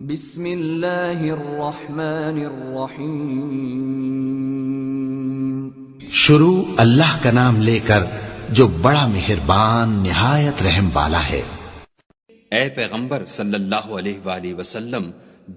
بسم اللہ الرحمن الرحیم۔ شروع اللہ کا نام لے کر جو بڑا مہربان نہایت رحم والا ہے۔ اے پیغمبر صلی اللہ علیہ وآلہ وسلم،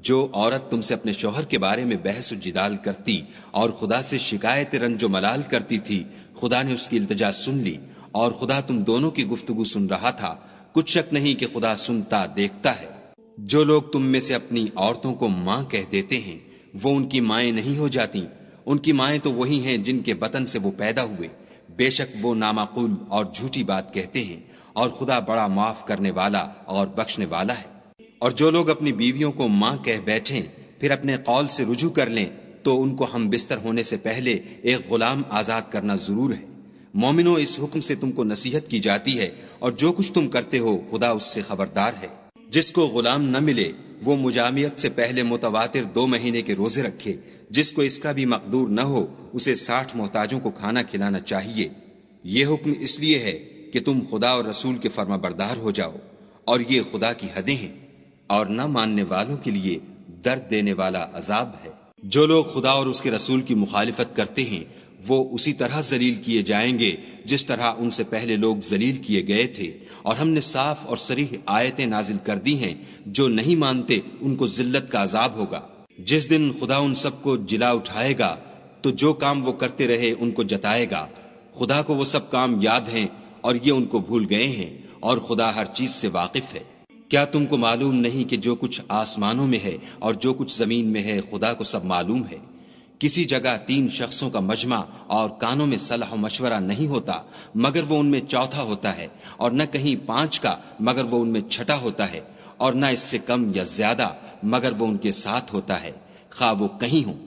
جو عورت تم سے اپنے شوہر کے بارے میں بحث و جدال کرتی اور خدا سے شکایت رنج و ملال کرتی تھی، خدا نے اس کی التجا سن لی اور خدا تم دونوں کی گفتگو سن رہا تھا۔ کچھ شک نہیں کہ خدا سنتا دیکھتا ہے۔ جو لوگ تم میں سے اپنی عورتوں کو ماں کہہ دیتے ہیں وہ ان کی مائیں نہیں ہو جاتی، ان کی مائیں تو وہی ہیں جن کے بطن سے وہ پیدا ہوئے۔ بے شک وہ نامعقول اور جھوٹی بات کہتے ہیں، اور خدا بڑا معاف کرنے والا اور بخشنے والا ہے۔ اور جو لوگ اپنی بیویوں کو ماں کہہ بیٹھیں پھر اپنے قول سے رجوع کر لیں تو ان کو ہم بستر ہونے سے پہلے ایک غلام آزاد کرنا ضرور ہے۔ مومنو، اس حکم سے تم کو نصیحت کی جاتی ہے، اور جو کچھ تم کرتے ہو خدا اس سے خبردار ہے۔ جس کو غلام نہ ملے وہ مجامعت سے پہلے متواتر 2 مہینے کے روزے رکھے۔ جس کو اس کا بھی مقدور نہ ہو اسے 60 محتاجوں کو کھانا کھلانا چاہیے۔ یہ حکم اس لیے ہے کہ تم خدا اور رسول کے فرما بردار ہو جاؤ، اور یہ خدا کی حدیں ہیں، اور نہ ماننے والوں کے لیے درد دینے والا عذاب ہے۔ جو لوگ خدا اور اس کے رسول کی مخالفت کرتے ہیں وہ اسی طرح ذلیل کیے جائیں گے جس طرح ان سے پہلے لوگ ذلیل کیے گئے تھے، اور ہم نے صاف اور صریح آیتیں نازل کر دی ہیں۔ جو نہیں مانتے ان کو ذلت کا عذاب ہوگا۔ جس دن خدا ان سب کو جلا اٹھائے گا تو جو کام وہ کرتے رہے ان کو جتائے گا۔ خدا کو وہ سب کام یاد ہیں اور یہ ان کو بھول گئے ہیں، اور خدا ہر چیز سے واقف ہے۔ کیا تم کو معلوم نہیں کہ جو کچھ آسمانوں میں ہے اور جو کچھ زمین میں ہے خدا کو سب معلوم ہے؟ کسی جگہ 3 شخصوں کا مجمع اور کانوں میں صلاح و مشورہ نہیں ہوتا مگر وہ ان میں چوتھا ہوتا ہے، اور نہ کہیں 5 کا مگر وہ ان میں چھٹا ہوتا ہے، اور نہ اس سے کم یا زیادہ مگر وہ ان کے ساتھ ہوتا ہے، خواہ وہ کہیں ہوں۔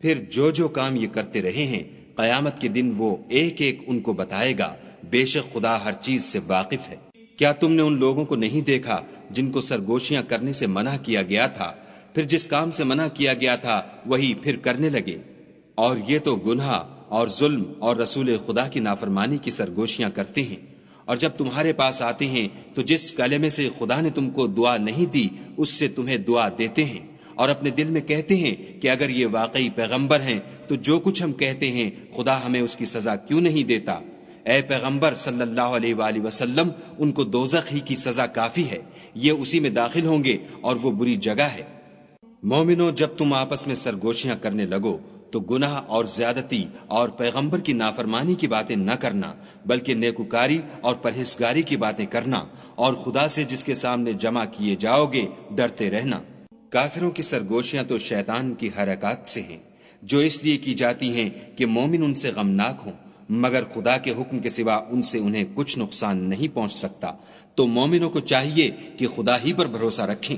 پھر جو کام یہ کرتے رہے ہیں قیامت کے دن وہ ایک ایک ان کو بتائے گا۔ بے شک خدا ہر چیز سے واقف ہے۔ کیا تم نے ان لوگوں کو نہیں دیکھا جن کو سرگوشیاں کرنے سے منع کیا گیا تھا، پھر جس کام سے منع کیا گیا تھا وہی پھر کرنے لگے؟ اور یہ تو گناہ اور ظلم اور رسول خدا کی نافرمانی کی سرگوشیاں کرتے ہیں۔ اور جب تمہارے پاس آتے ہیں تو جس کلمے سے خدا نے تم کو دعا نہیں دی اس سے تمہیں دعا دیتے ہیں، اور اپنے دل میں کہتے ہیں کہ اگر یہ واقعی پیغمبر ہیں تو جو کچھ ہم کہتے ہیں خدا ہمیں اس کی سزا کیوں نہیں دیتا؟ اے پیغمبر صلی اللہ علیہ وآلہ وسلم، ان کو دوزخ ہی کی سزا کافی ہے، یہ اسی میں داخل ہوں گے اور وہ بری جگہ ہے۔ مومنو، جب تم آپس میں سرگوشیاں کرنے لگو تو گناہ اور زیادتی اور پیغمبر کی نافرمانی کی باتیں نہ کرنا، بلکہ نیکوکاری اور پرہیزگاری کی باتیں کرنا، اور خدا سے جس کے سامنے جمع کیے جاؤ گے ڈرتے رہنا۔ کافروں کی سرگوشیاں تو شیطان کی حرکات سے ہیں، جو اس لیے کی جاتی ہیں کہ مومن ان سے غمناک ہوں، مگر خدا کے حکم کے سوا ان سے انہیں کچھ نقصان نہیں پہنچ سکتا۔ تو مومنوں کو چاہیے کہ خدا ہی پر بھروسہ رکھیں۔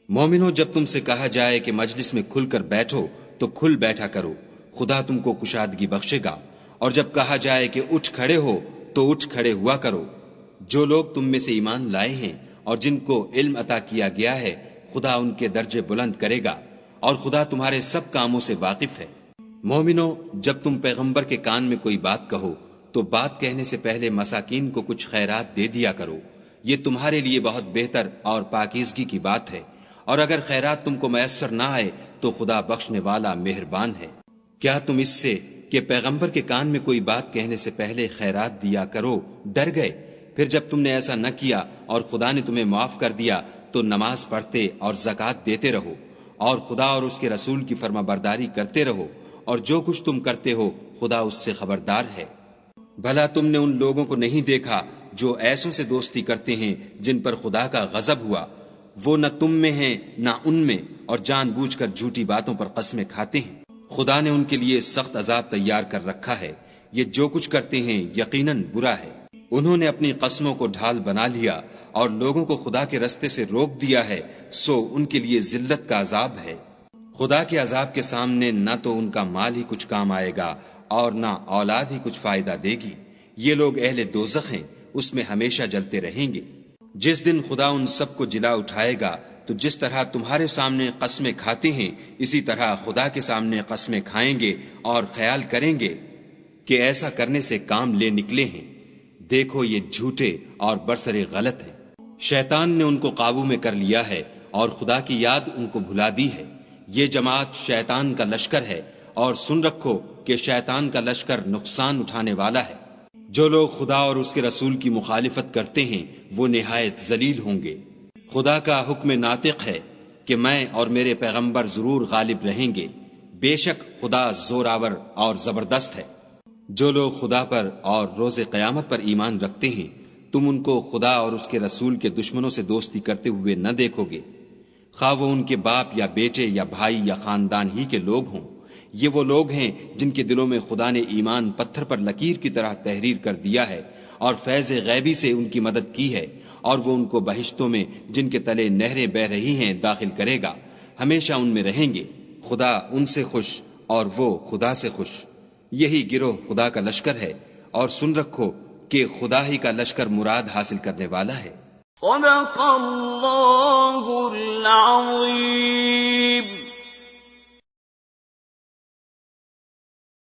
مومنوں، جب تم سے کہا جائے کہ مجلس میں کھل کر بیٹھو تو کھل بیٹھا کرو، خدا تم کو کشادگی بخشے گا۔ اور جب کہا جائے کہ اٹھ کھڑے ہو تو اٹھ کھڑے ہوا کرو۔ جو لوگ تم میں سے ایمان لائے ہیں اور جن کو علم عطا کیا گیا ہے خدا ان کے درجے بلند کرے گا، اور خدا تمہارے سب کاموں سے واقف ہے۔ مومنو، جب تم پیغمبر کے کان میں کوئی بات کہو تو بات کہنے سے پہلے مساکین کو کچھ خیرات دے دیا کرو، یہ تمہارے لیے بہت بہتر اور پاکیزگی کی بات ہے۔ اور اگر خیرات تم کو میسر نہ آئے تو خدا بخشنے والا مہربان ہے۔ کیا تم اس سے کہ پیغمبر کے کان میں کوئی بات کہنے سے پہلے خیرات دیا کرو ڈر گئے؟ پھر جب تم نے ایسا نہ کیا اور خدا نے تمہیں معاف کر دیا تو نماز پڑھتے اور زکوٰۃ دیتے رہو، اور خدا اور اس کے رسول کی فرما برداری کرتے رہو، اور جو کچھ تم کرتے ہو خدا اس سے خبردار ہے۔ بھلا تم نے ان لوگوں کو نہیں دیکھا جو ایسوں سے دوستی کرتے ہیں جن پر خدا کا غضب ہوا؟ وہ نہ تم میں ہیں نہ ان میں، اور جان بوجھ کر جھوٹی باتوں پر قسمیں کھاتے ہیں۔ خدا نے ان کے لیے سخت عذاب تیار کر رکھا ہے، یہ جو کچھ کرتے ہیں یقیناً برا ہے۔ انہوں نے اپنی قسموں کو ڈھال بنا لیا اور لوگوں کو خدا کے رستے سے روک دیا ہے، سو ان کے لیے ذلت کا عذاب ہے۔ خدا کے عذاب کے سامنے نہ تو ان کا مال ہی کچھ کام آئے گا اور نہ اولاد ہی کچھ فائدہ دے گی۔ یہ لوگ اہل دوزخ ہیں، اس میں ہمیشہ جلتے رہیں گے۔ جس دن خدا ان سب کو جلا اٹھائے گا تو جس طرح تمہارے سامنے قسمیں کھاتے ہیں اسی طرح خدا کے سامنے قسمیں کھائیں گے، اور خیال کریں گے کہ ایسا کرنے سے کام لے نکلے ہیں۔ دیکھو یہ جھوٹے اور برسر غلط ہیں۔ شیطان نے ان کو قابو میں کر لیا ہے اور خدا کی یاد ان کو بھلا دی ہے۔ یہ جماعت شیطان کا لشکر ہے، اور سن رکھو کہ شیطان کا لشکر نقصان اٹھانے والا ہے۔ جو لوگ خدا اور اس کے رسول کی مخالفت کرتے ہیں وہ نہایت ذلیل ہوں گے۔ خدا کا حکم ناطق ہے کہ میں اور میرے پیغمبر ضرور غالب رہیں گے، بے شک خدا زوراور اور زبردست ہے۔ جو لوگ خدا پر اور روز قیامت پر ایمان رکھتے ہیں تم ان کو خدا اور اس کے رسول کے دشمنوں سے دوستی کرتے ہوئے نہ دیکھو گے، خواہ وہ ان کے باپ یا بیٹے یا بھائی یا خاندان ہی کے لوگ ہوں۔ یہ وہ لوگ ہیں جن کے دلوں میں خدا نے ایمان پتھر پر لکیر کی طرح تحریر کر دیا ہے اور فیض غیبی سے ان کی مدد کی ہے، اور وہ ان کو بہشتوں میں جن کے تلے نہریں بہہ رہی ہیں داخل کرے گا، ہمیشہ ان میں رہیں گے۔ خدا ان سے خوش اور وہ خدا سے خوش۔ یہی گروہ خدا کا لشکر ہے، اور سن رکھو کہ خدا ہی کا لشکر مراد حاصل کرنے والا ہے۔ صدق اللہ العظیم۔